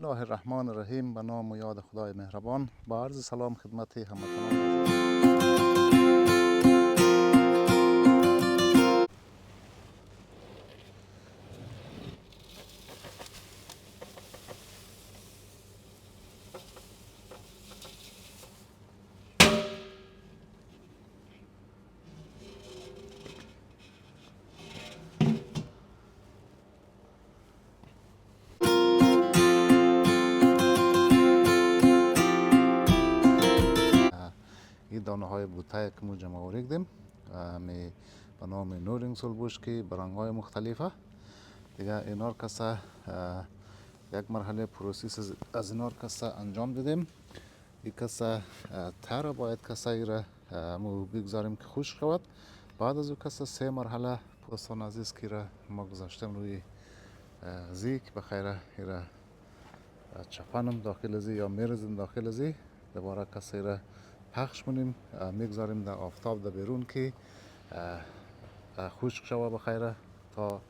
الله الرحمن الرحیم. به نام و یاد خدای مهربان. با عرض سلام خدمت هموطنان عزیز. این دانه های بوته که ما جمع آوریدیم می به نام نورینگ سولبوش که برنگ‌های مختلفه دیگه اینار کسا یک مرحله پروسیس از اینار کسا انجام دیدیم. این کسا تر باید کسا ایره ما بگذاریم که خشک شود. بعد از او کسا 3 مرحله دوستان عزیز که ایره ما گذاشتیم روی زیک بخیره ایره چپنم داخل ازی یا میرزیم داخل ازی دوباره کسا ایره پخش کنیم میگذاریم در آفتاب در بیرون که خشک شوه بخیره تا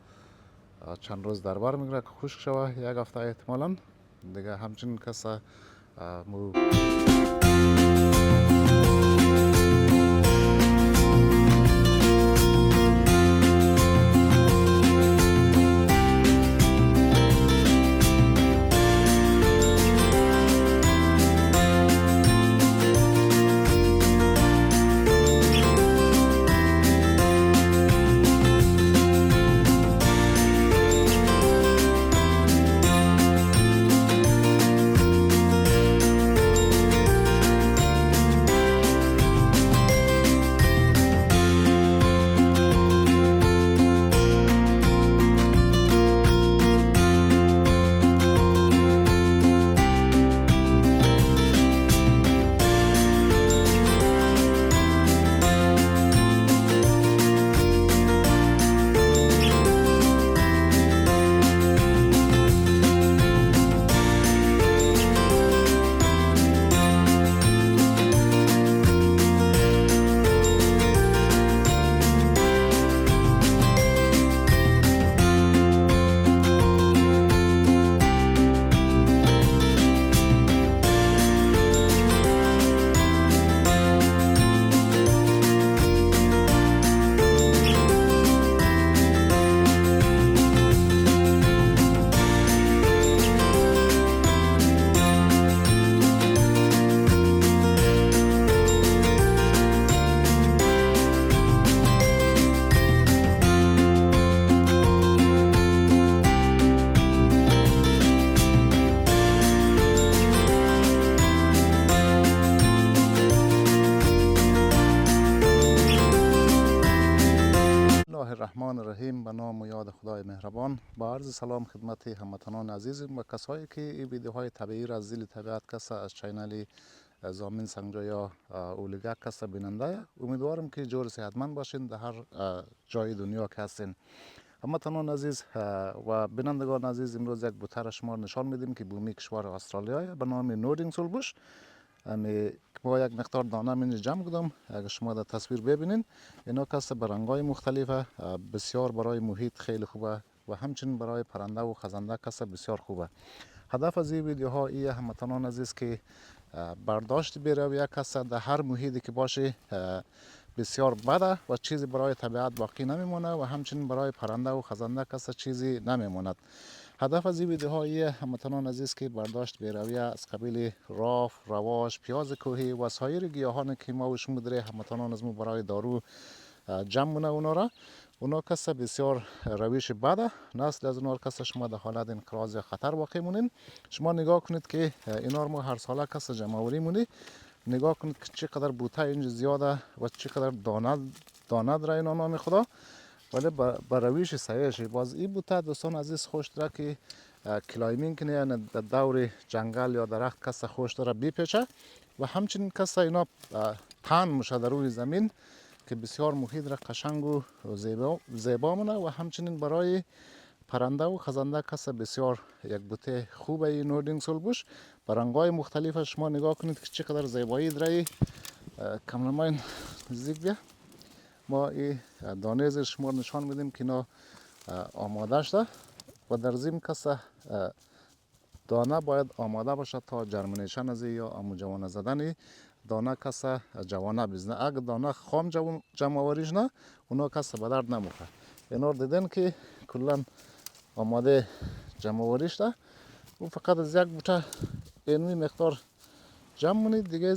چند روز در بر میگیره که خشک شوه، یک هفته احتمالا دیگه. همچنین کسا الله الرحمن الرحیم. به نام و یاد خدای مهربان. با عرض سلام خدمت هموطنان عزیز و کسایی که این ویدیوهای طبیعی را از زیل طبیعت کسا از چینل زامین سنجا یا اولیگا کسا بیننده، امیدوارم که جور صحتمند باشین در هر جای دنیا که هستین. هموطنان عزیز و بینندگان عزیز، امروز یک بوته را شما نشان میدیم که بومی کشور استرالیا به نام نورینگ سولبوش. با یک مقدار دانه من جمع کردم. اگر شما در تصویر ببینین اینا کسا برنگ‌های مختلفه، بسیار برای محیط خیلی خوبه و همچنین برای پرنده و خزنده کسا بسیار خوبه. هدف از این ویدیوها ایه هموطنان عزیز که برداشت بیرویه کسا در هر محیطی که باشه بسیار بده و چیزی برای طبیعت باقی نمیمونه و همچنین برای پرنده و خزنده کسا چیزی نمیموند. هدف از این ویدیوهای هموطنان عزیز که برداشت بیرویه از قبیل راف، رواش، پیاز کوهی و سایر گیاهانی که ما و شما داره هموطنان از ما برای دارو جمع مونه اونا کسا بسیار روش بده. نسل از اونا کسا شما در حالت انقراض یا خطر واقع مونین. شما نگاه کنید که اینا رو ما هر ساله کسا جمع آوری مونی. نگاه کنید که چقدر بوته اینجا زیاده و چقدر دانه داره اینا نام خدا، ولی با روش صحیحش. باز این بوته دوستان عزیز خوش داره که کلایمینگ کنه، یعنی در دور جنگل یا درخت کسا خوش داره بیپیچه و همچنین کسا اینا پهن میشه در روی زمین که بسیار محیط را قشنگ و زیبا مونه و همچنین برای پرنده و خزنده کسا بسیار یک بوته خوبه. این نورینگ سولبوش با رنگ‌های مختلف شما نگاه کنید که چقدر زیبایی داره. کامرامین نزدیک بیا، ما این دانه زیر شما نشان میدیم که اینا آماده شده و در ضمن کسا دانه باید آماده باشه تا جرمینیشن از یا امو جوانه زدن دانه کسا جوانه بزنه. اگه دانه خام جمع آوریش نه اونا کسا به درد نمیخوره. اینا دیدن که کلا آماده جمع آوریش ده او فقط از یک بوته اینوی مقدار جمع مونید دیگه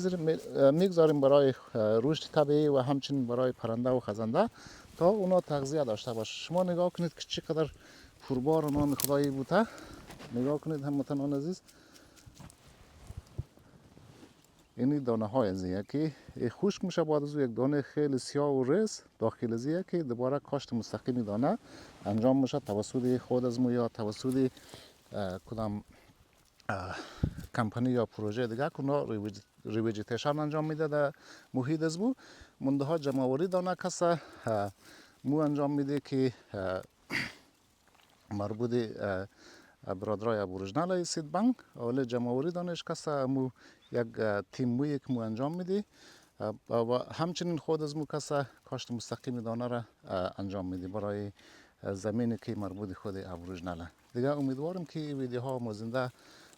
میگذاریم برای رشد طبیعی و همچنین برای پرنده و خزنده تا اونا تغذیه داشته باشه. شما نگاه کنید که چقدر پربار نام خدایی بوده. نگاه کنید هموطنان عزیز، اینی دانه های ازیه که خشک میشه، بعد از یک دانه خیلی سیاه و ریز داخل ازیه که دوباره کاشت مستقیم دانه انجام میشه توسط خود از مو یا توسط کدام کمپانی یا پروژه دیگه که اونا ریویجیتیشن انجام میده در محیط از مو. منده ها جمع آوری دانه کسا مو انجام میده که مربوط برادرای ابوریجنال سید بانک اول جمع آوری دانش کسا مو یک تیم موی که مو انجام میده و همچنین خود از مو کسا کاشت مستقیم دانه را انجام میده برای زمینی که مربوط خود ابوریجنال. دیگه امیدوارم که این ویدیوها مزنده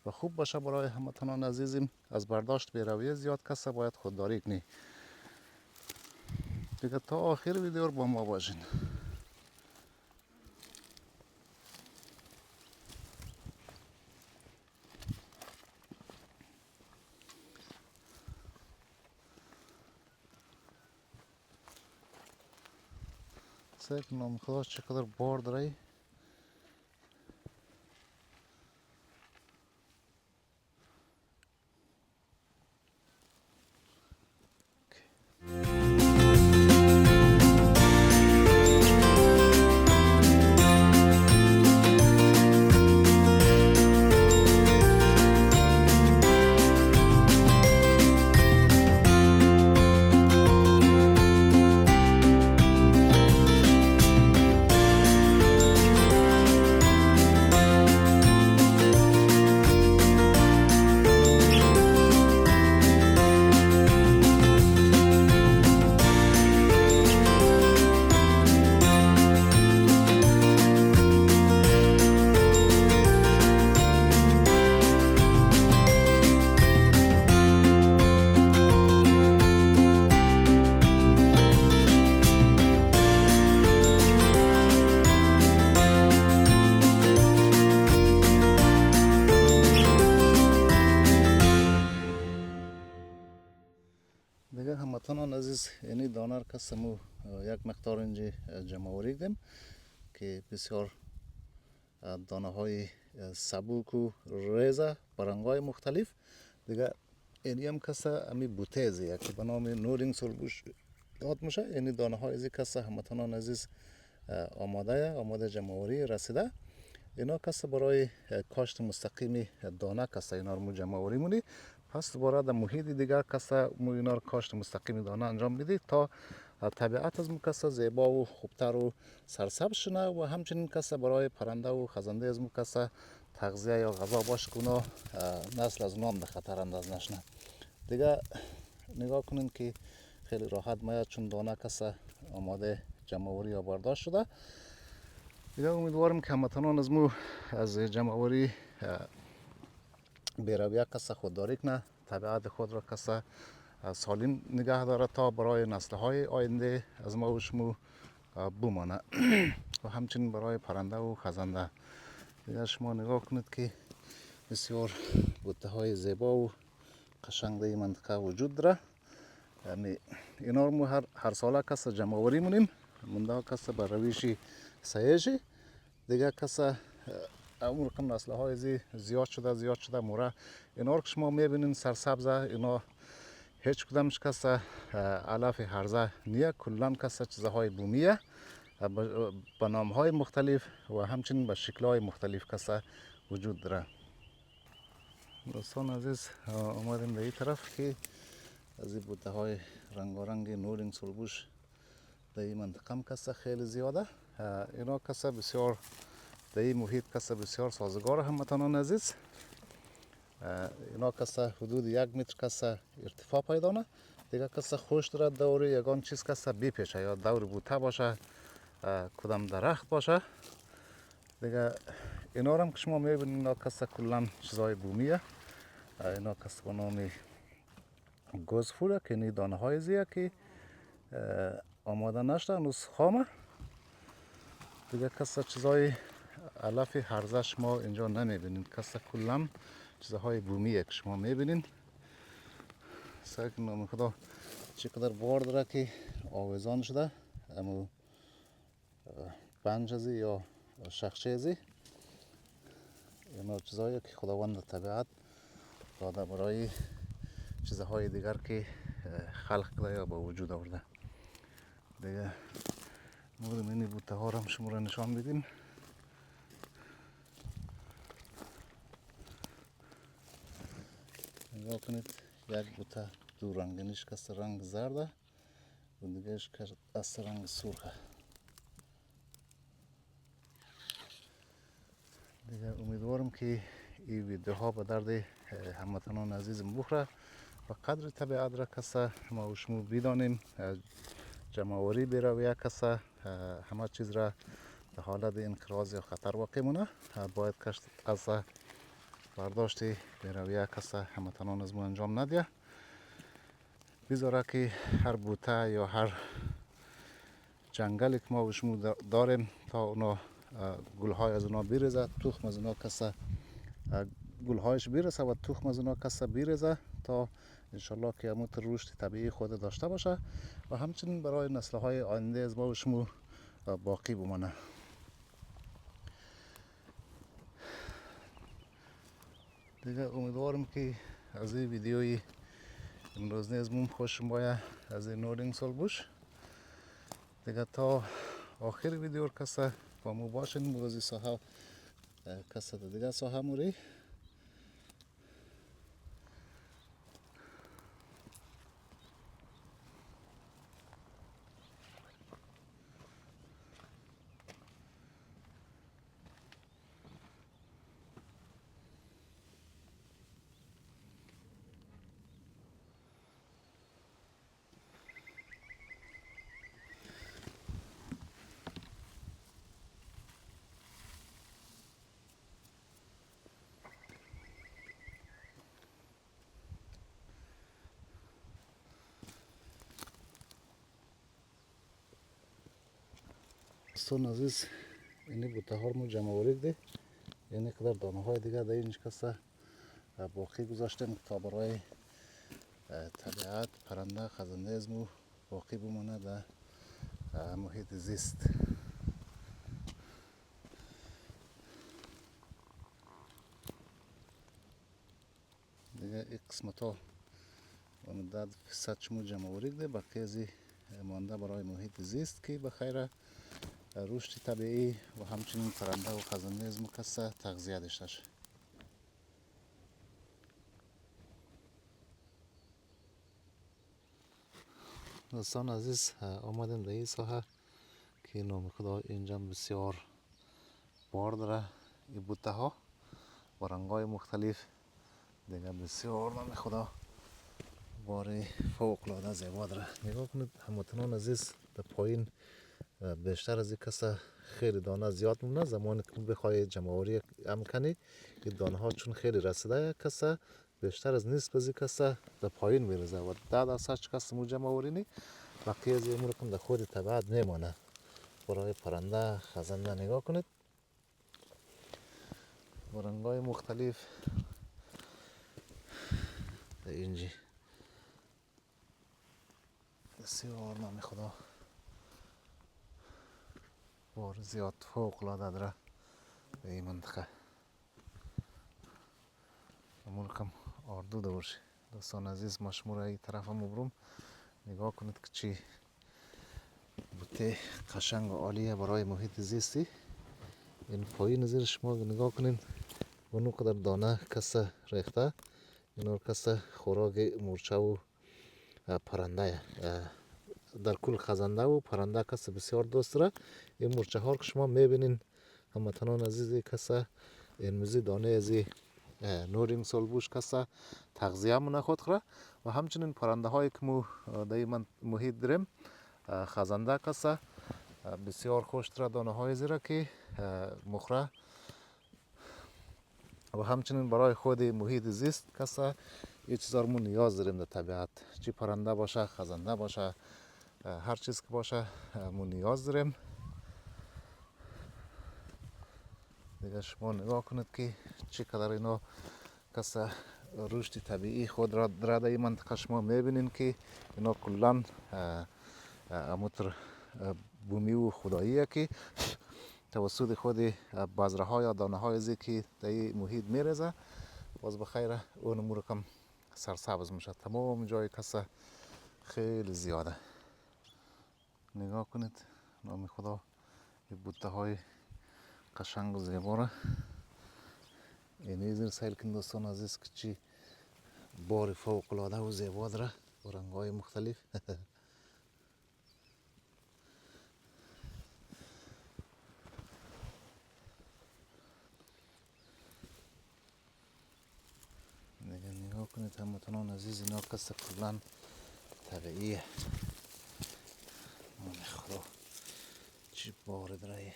و خوب باشه برای هموطنان عزیزم. از برداشت بیرویه زیاد کسا باید خودداری کنی. دیگه تا آخر ویدیو با ما باشین. سیک نام خدا چقدر بار داره. دیگه هموطنان عزیز یعنی دانر کسمو یک مقدار اینجا جمع آوری کردیم که بسیار دانه های سبوک و ریزه برنگای مختلف. دیگه اینی هم کسا امی بوتیزیه که به نام نورینگ سلبوش یاد میشه. یعنی دانه های ازی کسا هموطنان عزیز آماده جمع آوری رسیده. اینا کسا برای کاشت مستقیمی دانه کسا اینا رو جمع آوری مونی. پس دوباره در محیط دیگر کسا مو اینا رو کاشت مستقیم دانه انجام میده تا طبیعت از مو کسا زیبا و خوبتر و سرسبز شنه و همچنین کسا برای پرنده و خزنده از مو کسا تغذیه یا غذا باشه که اونا نسل از اونام در خطر انداز نشنه. دیگه نگاه کنین که خیلی راحت میاد چون دانه کسا آماده جمع آوری یا برداشت شده. دیگه امیدوارم که هموطنان از مو از جمع آوری بیرویه کسا خودداری کنه، طبیعت خود را کسا سالم نگه داره تا برای نسل های آینده از ما و شما بمانه و همچنین برای پرنده و خزنده. دیگه شما نگاه کنید که بسیار بوته های زیبا و قشنگ در این منطقه وجود داره. یعنی اینا رو هر ساله کسا جمع آوری مونیم. منده کسا به رویشی سیجی دیگه کسا اون رقم نسل های زیاد شده موره. اینا رو که شما میبینین سرسبزه، اینا هیچ کدامش کسا علف هرزه نیه، کلان کسا چیزهای بومیه به نام های مختلف و همچنین به شکل های مختلف کسا وجود داره. دوستان عزیز آمدیم به این طرف که از این بوته های رنگارنگ نورینگ سلبوش در این منطقه هم کسا خیلی زیاده. اینا کسا بسیار در این محیط کسا بسیار سازگار هموطنان عزیز. اینا کسا حدود 1 متر کسا ارتفاع پیدا نه. دیگه کسا خوش داره دور یگان چیز کسا بپیشه یا دور بوته باشه کدام درخت باشه. دیگه اینا هم که شما میبینید اینا کسا کلان چیزای بومیه. اینا کسا به نام گوزفوره که این دانه های زیه که آماده نشده هنوز خامه. دیگه کسا چیزای علف هرزه شما اینجا نمیبینید، کسا کلان چیزهای بومیه که شما میبینید. سعی کنم خدا چقدر بار داره که آویزان شده، اما پنج ازی یا شخصی ازی. اینا چیزهایی که خداوند طبیعت داده برای چیزهای دیگر که خلق کرده یا به وجود آورده. دیگه بودم اینی بوته ها هم شما را نشان بدیم. نگاه کنید، یک بوته دو رنگینیش که رنگ زرده و دیگهش که از رنگ سرخه. دیگه امیدوارم که این ویدیوها به درد هموطنان عزیزم بخوره و قدر طبیعت را کسا ما و شما بدانیم، جمعوری بره یک کسا همه چیز را در حالت انقراض یا خطر واقع مونه. باید کشت از برداشت برویه کسا هموطنان از ما انجام ندیه، بذاره که هر بوته یا هر جنگلی که ما و شما داریم تا اونا گلهای از اونا بیرزه، تخم از اونا کسا گلهایش بیرسه و تخم از اونا کسا بیرزه تا انشالله که همون رشد طبیعی خود داشته باشه و همچنین برای نسل‌های آینده از ما و شما باقی بمانه. دیگه امیدوارم که از این ویدیوی امروز نیز خوشم باید از این نورینگ سالبوش. دیگه تا آخر ویدیو کسا با مو باشین. موزی ساحه کسا دیگه ساحه موری. دوستان عزیز، اینی بوته ها رو جمع آوری ده، یعنی قدر دانه های دیگه در اینج کسا باقی گذاشتیم تا برای طبیعت پرنده خزنده از مو باقی بمانه در محیط زیست. دیگه این قسمت ها مدت فیصد شما جمع آوری ده، بقیه ازی مانده برای محیط زیست که بخیره رشد طبیعی و همچنین پرنده و خزنده از مو کسا تغذیه داشته شه. دوستان عزیز، آمدیم در این ساحه که نام خدا اینجا بسیار بار داره. این بوته ها و رنگ های مختلف دیگه بسیار نام خدا بار فوق العاده زیبا داره. نگاه کنید هموطنان عزیز، در پایین بیشتر از این کسا خیلی دانه زیاد مونه. زمانی که بخوای جمع آوری هم کنی این دانه ها چون خیلی رسیده کسا بیشتر از نصف از این کسا در پایین میرزه و 10% کسا مو جمع آوری نی، بقیه از این رقم در خود طبیعت میمانه برای پرنده خزنده. نگاه کنید با رنگ های مختلف در اینجی بسیار نام خدا بار زیاد فوق العاده داره به این منطقه. همون رقم آردو داشت. دوستان عزیز، ما شما را این طرف هم ببرم. نگاه کنید که چی بوته قشنگ و عالیه برای محیط زیستی. این پایین زیر شما نگاه کنید اونو قدر دانه کسا ریخته. اینو کسا خوراک مورچه و پرنده در کل خزنده و پرنده کسا بسیار دوست داره. این مورچه ها که شما میبینین هموطنان عزیز کسا این موزی دانه ازی نورینگ سالبوش کسا تغذیه مونه خود خوره و همچنین پرنده هایی که مو در محیط داریم خزنده کسا بسیار خوش داره دانه های زیره که مخره و همچنین برای خود محیط زیست کسا این چیزا رو نیاز داریم در طبیعت، چی پرنده باشه، خزنده باشه، هر چیز که باشه ما نیاز داریم. دیگه شما نگاه کنید که چقدر اینا کسا رشد طبیعی خود را در این منطقه شما میبینین که اینا کلان اموتر بومی و خداییه که توسط خود بذره ها یا دانه های ازی که در این محیط میرزه باز بخیر اون امور کم سرسبز میشه. تمام جای کسا خیلی زیاده. نگاه کنید نام خدا این بوته های قشنگ و زیبا را اینی زیر سیل کن دوستان عزیز که چی بار فوق العاده و زیبا داره با رنگ های مختلف. نگاه کنید هموطنان عزیز اینا قصه کلان طبیعیه. نام خدا چی بار داره.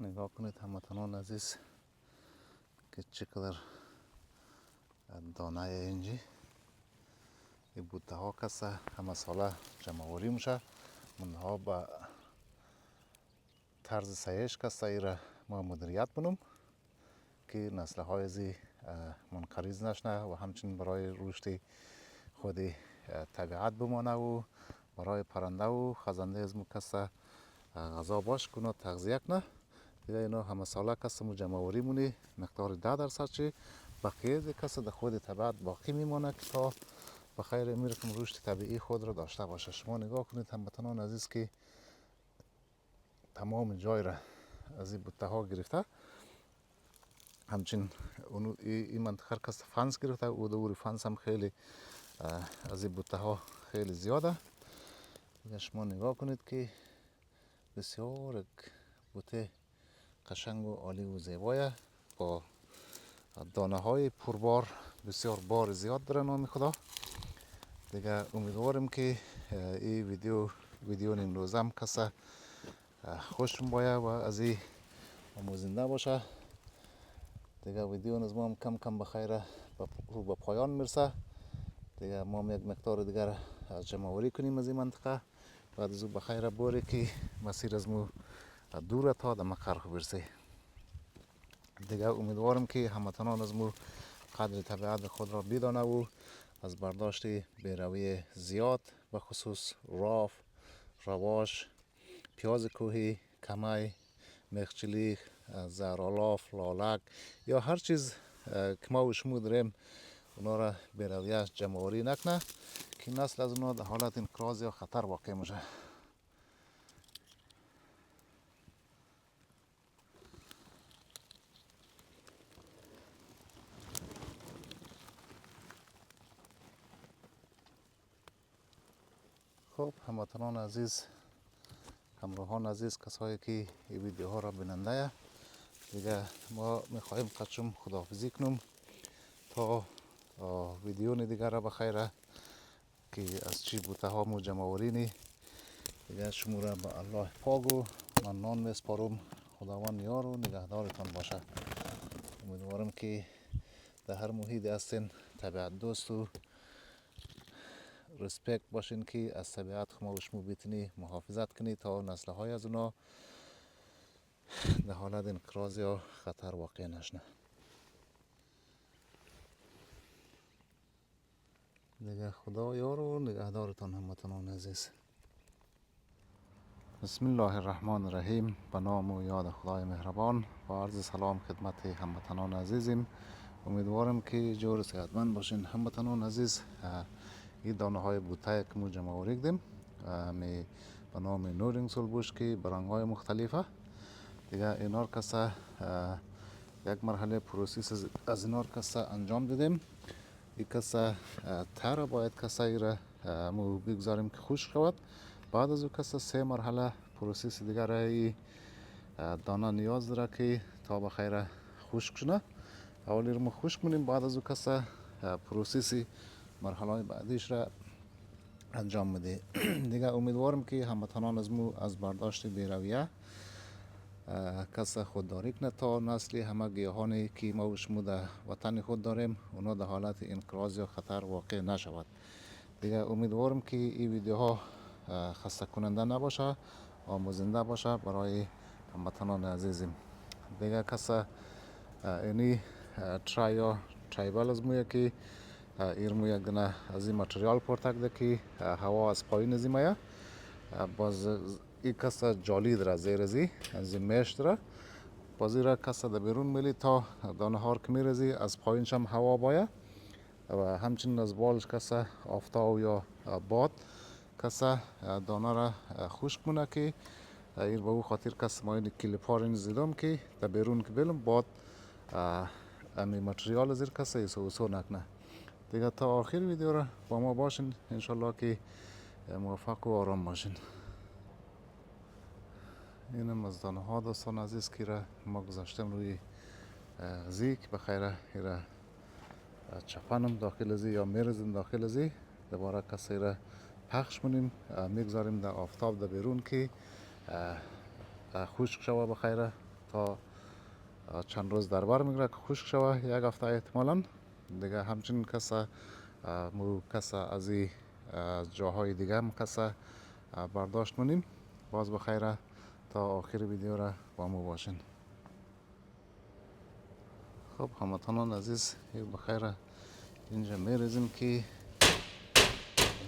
نگاه کنید هموطنان عزیز که چقدر دانه اینجی این بوته ها کسا همه ساله جمع آوری میشه. منها با طرز سایش کسا ایره ما مدیریت بنم که نسل های ازی منقرض نشنه و همچنین برای رشد خود طبیعت بمانه و برای پرنده و خزنده از مو کسا غذا باش کنه تغذیه کنه. دیگه اینا همه ساله کسا مو جمع آوری مونی مقدار 10% چی بقیه کسا در خود طبیعت باقی میمانه که تا بخیر میرکم رشد طبیعی خود را داشته باشه. شما نگاه کنید هموطنان عزیز که تمام جای را از این بوته ها گرفته. همچنین این منطقه کس فنس گرفته و دور فنس هم خیلی از این بوته ها خیلی زیاده. دیگه شما نگاه کنید که بسیار بوته قشنگ و عالی و زیبایه با دانه های پربار بسیار بار زیاد داره نام خدا. دیگه امیدوارم که این ویدیو نیم روزم کسا خوش باید و از این آموزنده باشه. دیگه ویدیو از ما هم کم کم بخیر رو به پایان میرسه. دیگه ما هم یک مقدار دیگر جمع آوری کنیم از این منطقه بعد از او بخیر باره که مسیر از مو دور تا در مقر برسه. دیگه امیدوارم که هموطنان از مو قدر طبیعت خود را بدانه و از برداشت بیروی زیاد به خصوص راف، رواش، پیاز کوهی، کمی، مخچلی، زهرالاف، لالک یا هر چیز که ما و شما داریم اونا را بیرویه جمع آوری نکنه که نسل از اونا در حالت انقراض یا خطر واقع میشه. خب هموطنان عزیز، همراهان عزیز، کسایی که این ویدیو ها را بیننده دیگه ما میخواهیم قدشم خداحافظی کنم تا ویدیو دیگر را بخیره که از چی بوته ها مو جمع آوری نی دیگه شما را به الله پاک و منان میسپارم. خداوند یار و نگهدارتان باشه. امیدوارم که در هر محیط هستین طبیعت دوست و رسپکت باشین که از طبیعت شما و شما بتونی محافظت کنی تا نسل های از اونا در حالت انقراض یا خطر واقع نشنه. دیگه خدا یار و نگهدارتان هموطنان عزیز. بسم الله الرحمن الرحیم. به نام و یاد خدای مهربان. با عرض سلام خدمت هموطنان عزیزیم. امیدوارم که جور صحتمند باشین. هموطنان عزیز، این دانه های بوته که ما جمع آوریدیم می به نام نورینگ سولبوش که برنگ مختلفه دیگه اینار کسا یک مرحله پروسیس از اینار کسا انجام دادیم. این کسا تر باید کسا ایره مو بگذاریم که خشک شود. بعد از او کسا 3 مرحله پروسیس دیگر ای دانه نیاز داره که تا بخیر خشک شده. اولی رو ما خشک کنیم، بعد از او کسا پروسیس مرحله بعدیش را انجام میده. دیگه امیدوارم که هموطنان از مو از برداشت بیرویه کس خودداری کنه تا نسل همه گیاهانی که ما و شما در وطن خود داریم اونا در حالت انقراض یا خطر واقع نشود. دیگه امیدوارم که این ویدیوها خسته کننده نباشه، آموزنده باشه برای هموطنان عزیزیم. دیگه کس اینی ترای یا ترایبل از مویه که ایرمو یک دنه از این متریال پرتک ده که هوا از پایین از این باز این کسا جالی داره زیر از این میش داره. باز این را کسا در بیرون میلی تا دانه هار که میرزی از پایینش هم هوا باید و همچنین از بالش کسا آفتاب یا باد کسا دانه را خشک مونه که این به او خاطر کسا ما این کلیپار این زیدم که در بیرون که بیلم باد امی متریال زیر کسا ایسو نکنه. دیگه تا آخر ویدیو را با ما باشین، انشالله که موفق و آرام باشین. اینم از دانه ها دوستان عزیز که را ما گذاشتم روی زیک بخیره ایره چپنم داخل زی یا میرزیم داخل زی دوباره کسی را پخش کنیم میگذاریم در آفتاب در بیرون که خشک شوه بخیره تا چند روز در بر میگره که خشک شوه، یک هفته احتمالا. دیگه همچنین کسا از این جاهای دیگه هم کسا برداشت کنیم. باز بخیره تا آخر ویدیو را با ما باشین. خب هموطنان عزیز، بخیره اینجا میرزیم که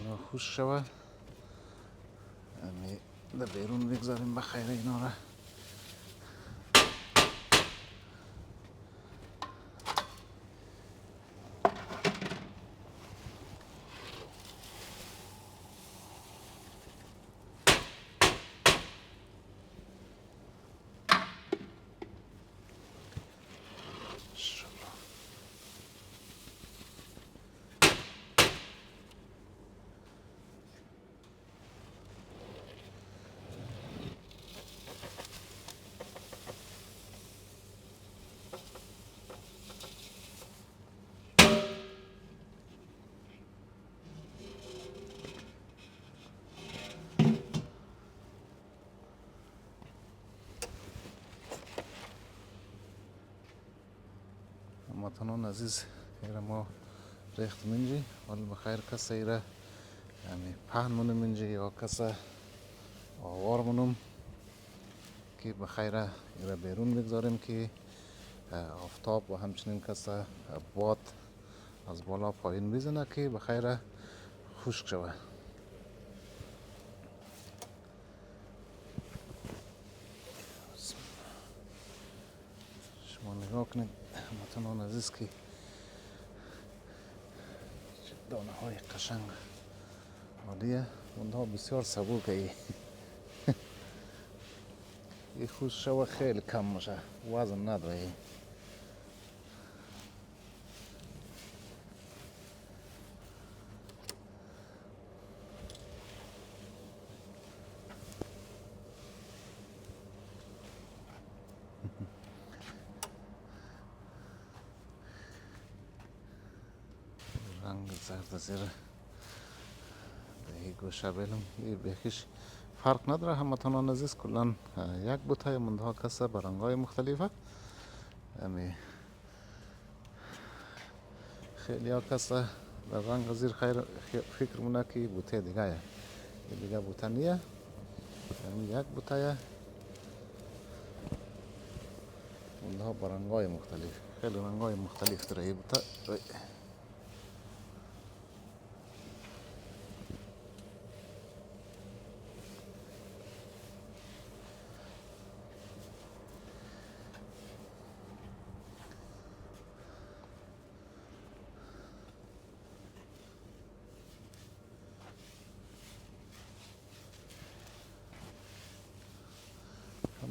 اینا خشک شوه. در بیرون بگذاریم بخیره اینا را. هموطنان عزیز، ایره ما ریخت منجی ولی بخیر کسا ایره پهن منم منجی یا کسا آوار منم که بخیره ایره بیرون بگذاریم که آفتاب و همچنین کسا باد از بالا پایین بزنه که بخیره خشک شوه. شما نگاه کنید هموطنان عزیز که دانه های قشنگ عالیه. اونها بسیار سبوکه این خشک شوه خیلی کم میشه، وزن نداره. رنگ زرد زیر این گوشه بیلم این بیخیش فرق نداره. هموطنان عزیز کلان یک بوته منده کسا برنگای مختلفه. خیلی ها کسا در رنگ زیر خیر فکر مونه که بوته دیگه یه دیگه بوته نیه، یک بوته منده برنگای مختلف. خیلی رنگای مختلف داره این بوته.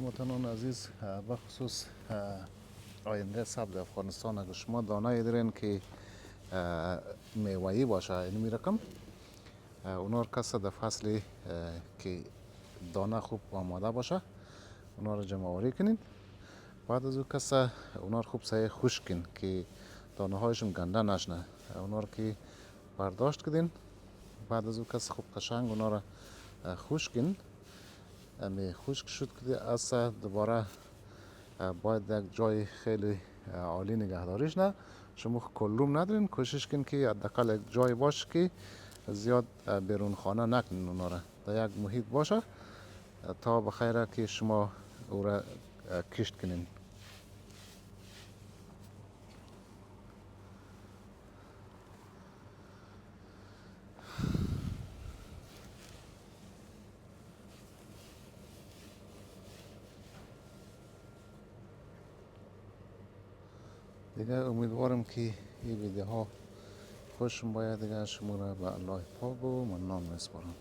هموطنان عزیز، بخصوص آینده سبز افغانستان، اگر شما دانه دارین که میوه‌ای باشه این رقم، اونا رو کسا در فصل که دانه خوب آماده باشه اونا رو جمع آوری کنین. بعد از او کسا اونا رو خوب سعی خشک کن که دانه هایشون گنده نشنه. اونا رو که برداشت کردین، بعد از او کس خوب قشنگ اونا رو خشک کن. امی خشک شد که از دوباره باید یک جای خیلی عالی نگهداریش نه. شما کلوم ندارین، کوشش کن که حداقل یک جای باشه که زیاد بیرون خانه نکنین. اونا را در یک محیط باشه تا بخیره که شما او را کشت کنین. دیگه امیدوارم که این ویدیوها خوشم باید. دیگه شما را به الله پاک و منان میسپارم.